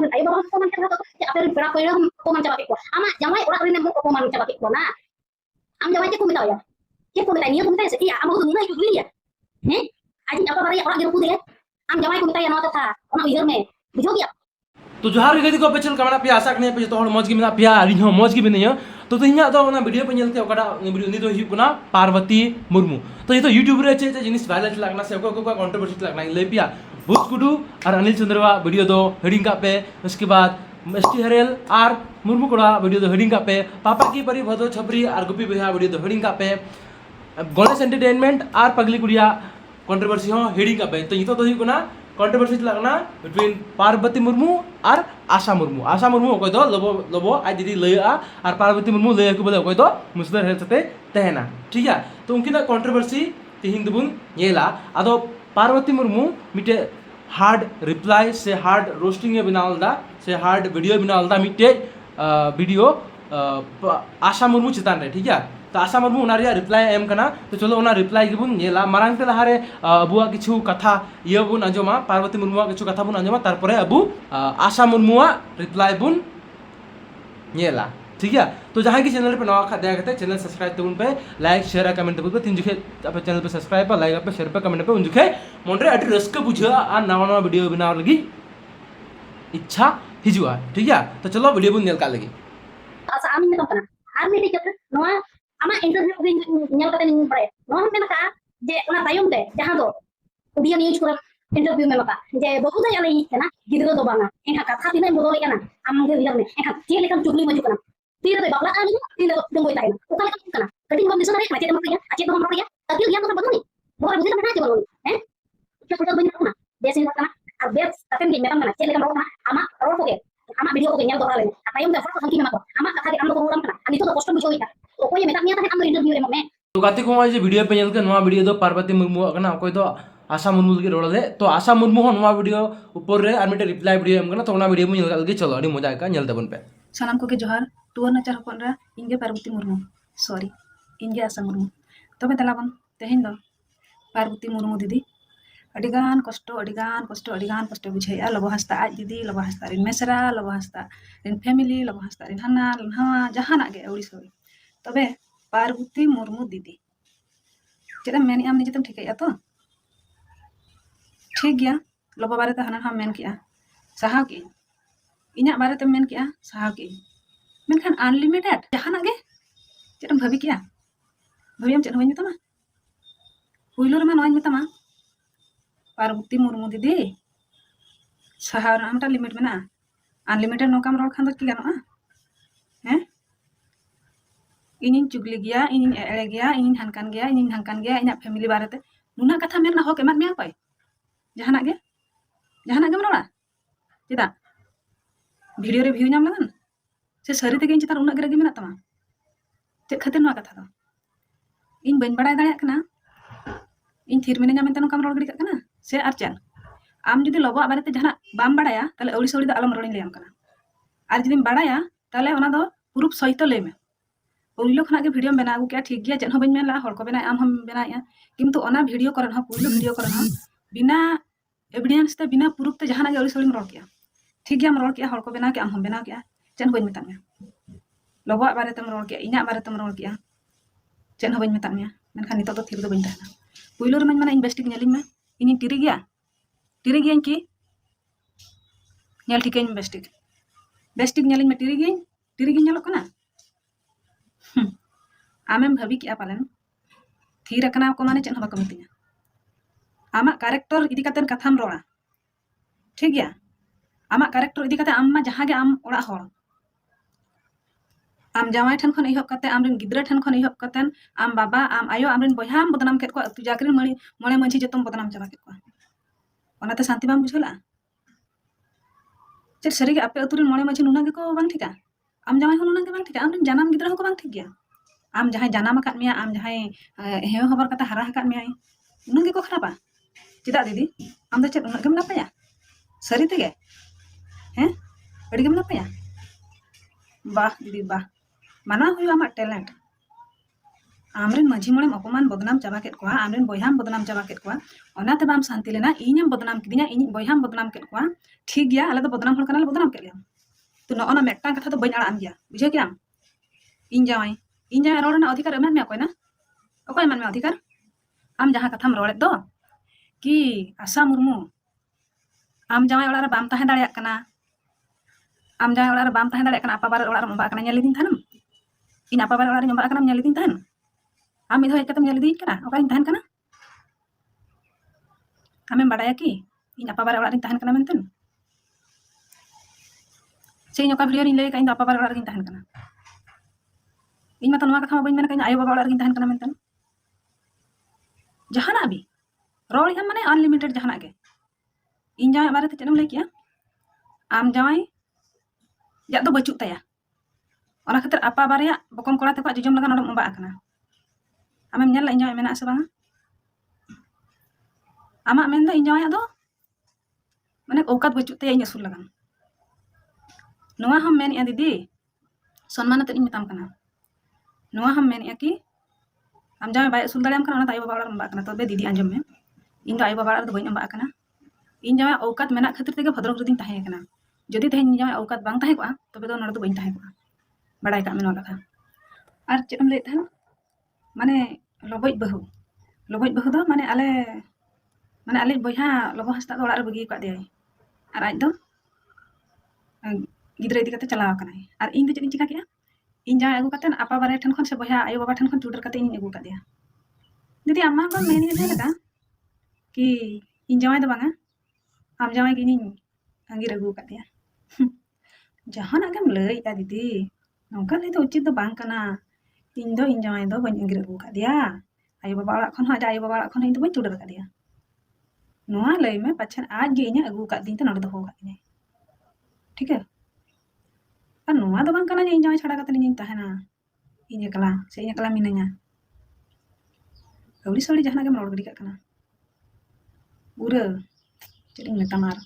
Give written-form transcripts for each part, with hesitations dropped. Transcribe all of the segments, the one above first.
ayo bawa ko man kata ya apa yang berapa yang ko man coba ko ama jamai orang ini ko man coba ko na am jamai ko minta ya ke ko minta ni ko minta ya ama ko nuna itu dulu ya aji apa bara ya orang giru dia am jamai ko minta ya na ta ona ujar me बुझो गया तो जोहार गे को पे चल कमना पे आशा करने पे तो मौज की मेना पिया अली हो मौज की बिनया तो तिहिया तो ना वीडियो पे चलते ओकड़ा वीडियो नि तो हिप ना पार्वती मुर्मू तो ये तो यूट्यूब रे चे जिनिस वायरल लगना से को कंट्रोवर्सी लगना ले पिया भूत कुडू और अनिल चंद्रवा वीडियो दो हेडिंग का पे उसके बाद एसटी हरेल और मुर्मू कोड़ा वीडियो दो हेडिंग का पे पापा की परी भदो छपरी और गुपी भैया वीडियो दो हेडिंग का पे गणेश एंटरटेनमेंट और पगली कुड़िया कंट्रोवर्सी हो हेडिंग का पे तो ये तो हिप ना कंट्रोवर्सी लगना बिटवीन पार्वती मुर्मू और आशा मुर्मू अकोय दो लबो लबो आज दीदी लया और पार्वती मुर्मू लया को बोले अकोय दो मुस्लिम हेल सते तहना ठीक है तो उनकी कंट्रोवर्सी तिहिन दुबुन येला आदो पार्वती मुर्मू मिटे हार्ड रिप्लाई से हार्ड रोस्टिंग बनावलदा से हार्ड वीडियो बनावलदा मिटे वीडियो आशा मुर्मू चितान रे ठीक है तो आशा मुर्मू रिप्लाई एम कना तो चलो उना रिप्लाई गिबुन येला मारांगते लहारे अबुआ किछु कथा ये बुन आंजमा पार्वती मुर्मुआ किछु कथा बुन आंजमा तारपरे अबु आशा मुर्मुआ रिप्लाई बुन येला ठीक है तो जहां की चैनल पे नवा खा दया करते चैनल सब्सक्राइब तबुन पे लाइक शेयर और कमेंट तबुन पे तीन जुखे पे चैनल पे सब्सक्राइब पे लाइक पे शेयर पे कमेंट पे उन जुखे मोंडरे अटी रस्क बुझा आ नवा नवा वीडियो बनाव लगी इच्छा हिजुआ ठीक है तो चलो वीडियो बुन नेल का लगी asa amin na kana army di kata noa ama interview nyal kata ni pare noa me maka je ona tayom de jahan do dia news kura interview me maka je bahut ay alai kana gidro do banga enka katha tinai bodol kana am ge bilang ne enka je lekan chukli maju kana tira de bakla ani tira de ngoi tai ukala kana kadi ngom disana ma je de makya ache do makya tapi dia to badoni bora bujina kana je badoni ke putar banyak kana desin kana abes taten ge meram kana je lekan kana ama ro ko ge ama video ko nyal do rale tayom de foto sanki me mako ama katha ge am do ulam kana ani to kosto bujo ita okoy metam nya tane am interview re me तो गाती को जे video पे चल के नवा video दो पार्वती मुर्मू कना कोई तो आशा मुर्मू के रोल दे तो आशा मुर्मू हो नवा वीडियो ऊपर रे और मिटे रिप्लाई वीडियो एम कना तो ना वीडियो में चल के चलो अड़ी मजा का चल देबन पे सानाम को के जोहार टुवर नचार हपन रा इंगे पार्वती मुर्मू सॉरी इंगे आशा मुर्मू तबे तलाबन तेहिन दो पार्वती मुर्मू दीदी अडिगान कष्ट बुझाया लबो हस्ता आज दीदी लबो हस्ता रिन मेसरा लबो हस्ता रिन फैमिली लबो हस्ता रिन हाना लनहावा जहाना गे औड़ी सोई तबे पार्वती मुर्मू दीदी चेदम मेन आम निजेतम ठिकैया तो ठीक गया लबो बारे ते हाना हम मेन किया साहाव की इना बारे ते मेन किया साहाव की मेनखान अनलिमिटेड जहाना गे चेदम भाबी किया भाबियम चेद होई मितमा पुइलो रे नोई मितमा पार्वती मुर्मू दीदी साहाव आमटा लिमिट मेना अनलिमिटेड नोकाम रोल खान दो की गानोआ हैं इन चुगली गया इन एड़े गया इन हानकान गया इन फैमिली बारे ते नुना कथा मेना हो के मान मिया कोई जहाना गे मरोड़ा चेदा वीडियो रे व्यू नाम लगन से सरी ते इन चितार उना गे मेना तमा चे खातिर नुआ कथा दो इन बन बड़ाय दाड़िया कना इन थिर मेने नाम तनो काम रोल गड़ी कना से आर चल आम जुदी लबो बारे ते जहाना बाम बड़ाया ताले औड़ी सौड़ी द आलम रोड़ी लेम कना आर जुदी बड़ाया ताले ओना दो प्रूफ सहित ले में पुइलो खना के वीडियो बना क्या ठीक गया चेन बन मेला हर को बना आम हम बनाया किंतु ओना वीडियो करन हा पुइलो वीडियो करन हा बिना एविडेंस ते बिना प्रूफ ते जहाना के औड़ी सौड़ी रोल किया ठीक गया रोल किया हर को बना के आम हम बना किया चेन बन मेता में लबो बारे तम रोल किया इना बारे तम रोल किया चेन बन मेता में मेनखान नितो तो थिर दो बन ताना पुइलो रे मन इन्वेस्टिग नेलिन में इन टिरी गया कि नेल ठिके बेस्टिक नेलिन में टिरी गई नेलो कना आमेम भाभी क्या पालन थीर रखना को माने चेन बाको मितिया आमा कैरेक्टर इदी कतन कथाम रोड़ा ठीक गया आमा कैरेक्टर इदी कते आम मा जहां गे आम ओड़ा होड़ आम जावाई ठन खन इहब कते आमरिन गिद्रा ठन खन इहब कतन आम बाबा आम आयो आमरिन बहाम बदनाम केत को तु जाकरिन मळे मंझी जतम बदनाम चबा केत को ओनाते शांति बाम बुझला चेर सरी गे आपे अतुरिन मळे मंझी नुना गे को बांग ठिका आम जावाई हो नुना गे बांग ठिका आमरिन जानम गिद्रा हो को बांग ठिक गया आम जहां जानम अकात मिया आम जहां हेव खबर कता हरा अकात मिया नुना गे को खराबा चिदा दीदी आम द चेत उना गेम नापाया सरी तेगे हैं अड़ी गेम नापाया वाह दीदी वाह माना हुई आमा टैलेंट आमरेन माझी मोड़े अपमान बदनाम चाबा केट कोआ आमरेन बोयहाम बदनाम चाबा केट कोआ ओनाते बाम शांति लेना इñam बदनाम किदिया इन बोयहाम बदनाम केट कोआ ठीक गया आले तो बदनाम हल कना बदनाम केट गया तो नोना मेक्टांग कथा तो बइन आड़ाम गया बुझे क्या इन जावाई रोड ना अधिकार एमान में कोई ना ओको एमान में अधिकार आम जहां कथाम रोड़े दो कि आशा मुर्मू आम जावाई ओड़ा रे बाम ताहे दाड़िया कना आम जावाई ओड़ा रे बाम ताहे दाड़िया कना आपा बार ओड़ा रे मबा कना नेलिदिन थानम इन आपा बार ओड़ा रे मबा कना नेलिदिन थान आम इधर कतम नेलिदिन कना ओका इन थान कना आमें बाड़ाया कि इन आपा बार ओड़ा रे ताहन कना मेंतन से इन ओका वीडियो इन लay का इन आपा बार ओड़ा रे ताहन कना इन मत नवा कथा बइन मेना का आयो बाबा ओड़ा रे ताहन कना मेंतन जहाना भी रोड हम माने अनलिमिटेड जहाना के इन जावाई बारे ते चेदम लay किया आम जावाई या तो बचुक ताया ओना खातिर आपा बारया बकम कोड़ा ते को जजम लगा नडम मबा आकना आमेम नेल इन जावाई मेना से बांगा आमा मेन दो इन जावाई दो माने औकात बचुक ताया इन असूल लगा नोआ हम मेन या दीदी सम्मान ते इन मिताम कना नोआ हम मेन या कि आम जावाई बाय असूल दाड़ियाम कना ओना ताई बाबा ओड़ा मबा आकना तबे दीदी आंजम में इन दो आई बाबा ओड़ा दो बइन मबा आकना इन जावाई औकात मेना खातिर तेगे भद्रक रदिन ताहे कना जदि तेहेन जावाई औकात बांग ताहे कोआ तबे दो नडे दो बइन ताहे कोआ बड़ाई का मेनवा कथा आर चेदम लay थान माने लबoj बहु दो माने आले बोहा लबो हस्ता दो ओड़ा रे बगी का देय आर आज दो गिद्रे इदी कते चलाव कनाय आर इन दो चेदिन चिका किया इन जावाई आगु कते आपा बारे ठन खन से बोहा आयो बाबा ठन खन चुडर कते इन आगु का देया दीदी अम्मा को मेनी दे लगा कि इन जावाई दो बांगा आम जावाई कि इन अंगिर आगु का दिया जहां आगम लय या दीदी नौका लय तो उचित दो बांग कना इन जावाई दो बइन अंगिर आगु का दिया आयो बाबा ओड़ा खन हा आयो बाबा ओड़ा खन इन दो बइन चुडर का दिया नोआ लय में पछन आज गे इन आगु का दिन ते नडे दो हो का दिन ठीक है और नोआ दो बांग कना इन जावाई छाड़ा कते इन ताहेना इन एकला से इन एकला मिनanya अवड़ी सड़ी जहां आगम रोड गडी का कना पूरा चेदिन मेतामार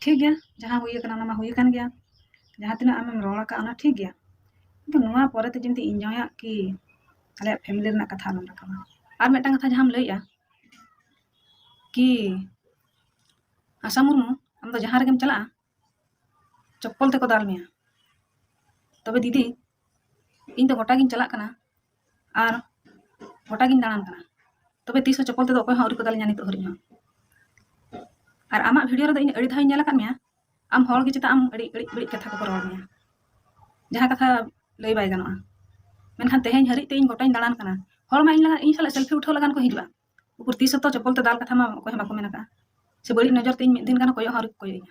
ठीक गया जहां हुई कना ना मा हुई कान गया जहां तिना आमेम रोड़ा का ना ठीक गया तो नोआ परे ते जिनती इन जावाई कि आले फैमिली रना कथा लम रखा आर मेटांग कथा जहां लैया कि आशा मुर्मू आम दो जहां रेगेम चला चप्पल ते को दाल मिया तबे दीदी इन तो गोटा गिन चला कना आर गोटा गिन दाड़ान कना तबे तीसो चप्पल ते दो कोई हौरी को दाल जानी तो हरि हां आर आमा वीडियो रे दो इन अड़ी धाई नेला कान मिया आम हॉल के चिता आम अड़ी कथा को रोड मिया जहां कथा लय बाय गानोआ मेनखान तेहेन हरि ते इन गोटाइन दाड़ान कना हॉल मा इन लगा इन साला सेल्फी उठाव लगान को हिजुआ ऊपर तीस तो चप्पल ते दाल कथा मा कोई बाको मेना का से बड़ी नजर ते इन मिद दिन गाना कोयो हर कोयो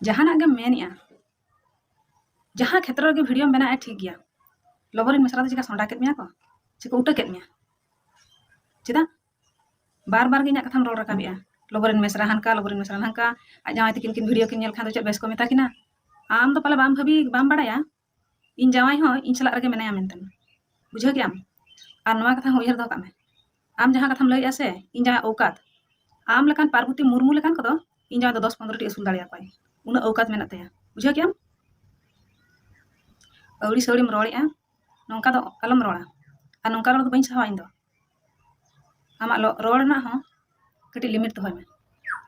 जहां आगे मेनिया जहां क्षेत्र रे वीडियो मेना ठीक गया लबरिन मसरा चिका सोंडा केत मिया को चिका उटा केत मिया चिदा बार बार गे कथाम रोड रकाबिया लबरिन मसरा हनका आज जावाई तकिन किन वीडियो किन नेल खान चेद बेस को मेता किना आम तो पाले बाम भाबी बाम बाड़ाया इन जावाई हो इन सला रगे मेनाया मेनतन बुझो कि आम आर नवा कथा उयहर दो कामे आम जहां कथाम लय आसे इन जावाई औकात आम लेकान पार्वती मुर्मू लेकान को दो इन जावाई 10-15 टी असूल दाड़िया पाई उना औकात मेना तया बुझो कि आम अवड़ी सौड़ीम रोड़िया नौका दो अलम रोड़ा आर नौका रोड़ दो बइन सहावा इन दो आमा रोड़ ना हो कटी लिमिट तो होय में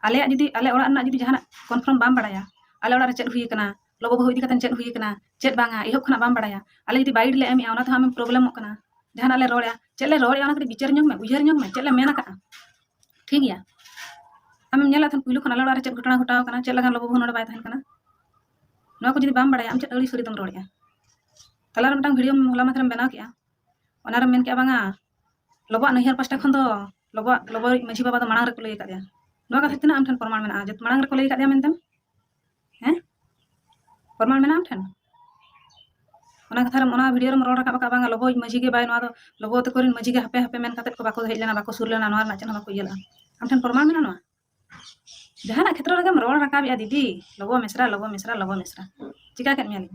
आले जदी आले ओड़ा ना जदी जहां कन्फर्म बाम बाड़ाया आले ओड़ा रे चेद हुई कना लोबो बहु इदी कतन चेद हुई कना चेद बांगा इहो खना बाम बाड़ाया आले जदी बाइड ले एम ओना तो हम प्रॉब्लम कना जहां आले रोड़ा चेले रोड़े ओना कटी विचार ᱧᱚᱜ में उयहर ᱧᱚᱜ में चेले मेना का ठीक गया हम नेला थन पुइलो खना ओड़ा रे चेद घटना घटाव कना चेद लगा लोबो बहु नोडे बाय थान कना नोआ को जदी बाम बाड़ाया हम चेद अड़ी सरी तम रोड़िया तलार मटांग वीडियो होला मात्रम बनाव किया ओना रे मेन के बांगा लोबा नहियर पास्टा खन दो लोबो माझी बाबा तो मांग रे को लय का दिया नोआ कथा तना आम ठन प्रमाण मेना जत मांग रे को लय का दिया मेनतन हैं प्रमाण मेना आम ठन ओना कथा रे ओना वीडियो रे रोड रका बका बांगा लोबो माझी के बाय नोआ दो लोबो ते कोरिन माझी के हपे मेन काते को बाको हेज लेना बाको सुर लेना नोआ ना चना बाको येला आम ठन प्रमाण मेना नोआ जहां क्षेत्र रे रोड रका बिया दीदी लोबो मेसरा चिका केत मियाली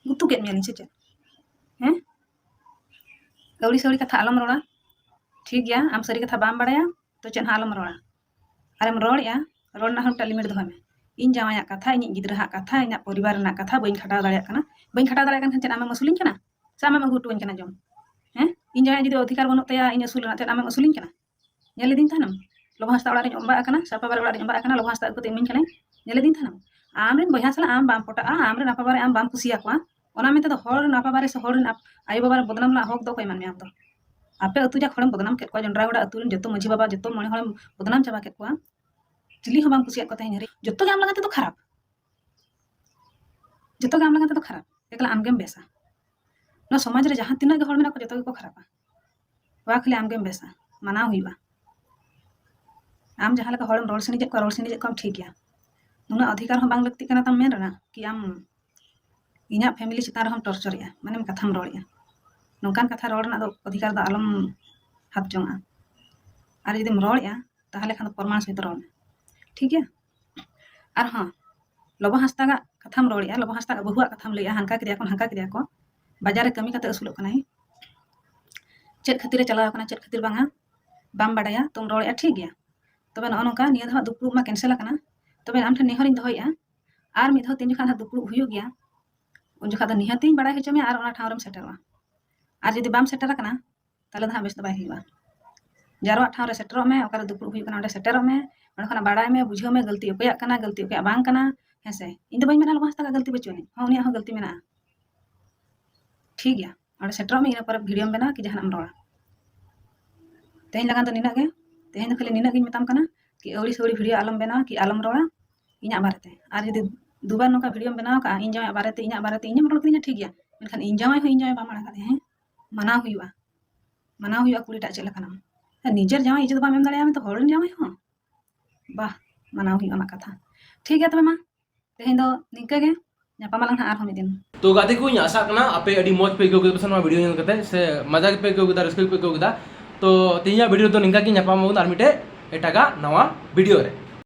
गुतु केत मियाली से हैं गौड़ी सौड़ी कथा आलम रोड़ा ठीक गया आम सरी कथा बाम बाड़ाया तो चेन आलम रोड़ा आरेम रोड़या रोड़ ना हमटा लिमिट दोय में इन जावाया कथा इन गिद्रा कथा इन परिवार ना कथा बइन खटाव दाड़िया कना बइन खटाव दाड़िया कन चेन आमे मसुलिन कना से आमेम अगू टुन कना जम हैं इन जाय जुदी अधिकार बनut तया इन असूल ना चेद आमेम असूलिन कना nyale din tanam lobo hasta oड़ा रे ओम्बा akana sapa bar oड़ा रे ओम्बा akana lobo hasta ko te min kana nyale din tanam amren boya sala am bam pota amren apa bare am bam kusia kwa ona mete do hor na apa bare se hor na ayo babar bodnam la hok do ko iman me am to ape atu ja khoram bodnam ket ko jondra oड़ा atu ren joto maji baba joto mone horam bodnam chaba ket kwa chili ho bam kusia ko te nyari joto gam lagate to kharap joto gam lagate to kharap ekla amgem besa no samaj re jahan tina ge hor mena ko joto ko kharapa wa khali amgem besa mana huiba आम जहाँ लगा हॉर्म role सेनिजे को ठीक है नुना अधिकार हम बांग लगती करना तम मेन रना कि आम इना फैमिली चितान रहा हम टॉर्चर या माने कथाम रोड़िया नौकान कथा रोड़ ना दो अधिकार दा आलम हाथ जोंगा आर यदि रोड़िया ताहले खान परमाण सहित रोड़ ठीक है आर हाँ लोबो हस्ता का कथाम रोड़िया लोबो हस्ता का बहुआ कथाम लैया हानका किदिया को बाजार रे कमी कते असुलोग कनाई चेद खातिर चलाव कना चेद खातिर बांगा बाम बाड़ाया तुम रोड़िया ठीक गया तबे नौ नौका निया धा दुपुर मा कैंसिल करना तबे आम ठन नेहरिन दहोया आर मिद तीन जखा दुपुर हुयो गया उन जखा निहाती बड़ा हेचो में आर ओना ठावरम सेटरवा आर जदि बाम सेटर करना ताले धा बेस दबाई हुआ जारवा ठाव रे सेटरो में ओकर दुपुर हुयो कना ओडे सेटरो में ओडे खना बाड़ाय में बुझो में गलती ओकया कना गलती ओकया बांग कना हेसे इन दो बई मेना लबहस्ता का गलती बचोनी हां उनिया हो गलती मेना ठीक गया ओडे सेटरो में इन पर वीडियो में बना कि जहानम रोड़ा तेन लगा तो निना गे तेहन खाली निना गिन मेताम कना कि अवड़ी सवड़ी वीडियो आलम बना कि आलम रोड़ा इना बारेते आर यदि दुबार नोका वीडियो बनाव का इन जाय बारेते इना बारेते इन रोड़ किना ठीक गया मेनखान इन जाय बा माड़ा का हैं मना हुआ कुड़ी टा चले कना निजर जाय इज्जत बा मेम दाड़े आमे तो होरन जाय हो बा मना हुआ ना कथा ठीक है तबे मा तेहन दो निका गे ᱧᱟᱯᱟᱢᱟᱞᱟᱝ ᱦᱟᱸᱜ ᱟᱨᱦᱚᱸ ᱢᱤᱫ ᱫᱤᱱ तो गाते को आशा करना आपे अड़ी मौज पे को पसंद मा वीडियो करते से मजा पे को रस्क पे को तो तीन वीडियो तो निका की ᱧᱟᱯᱟᱢ आर मिटे एटागा नवा वीडियो रे।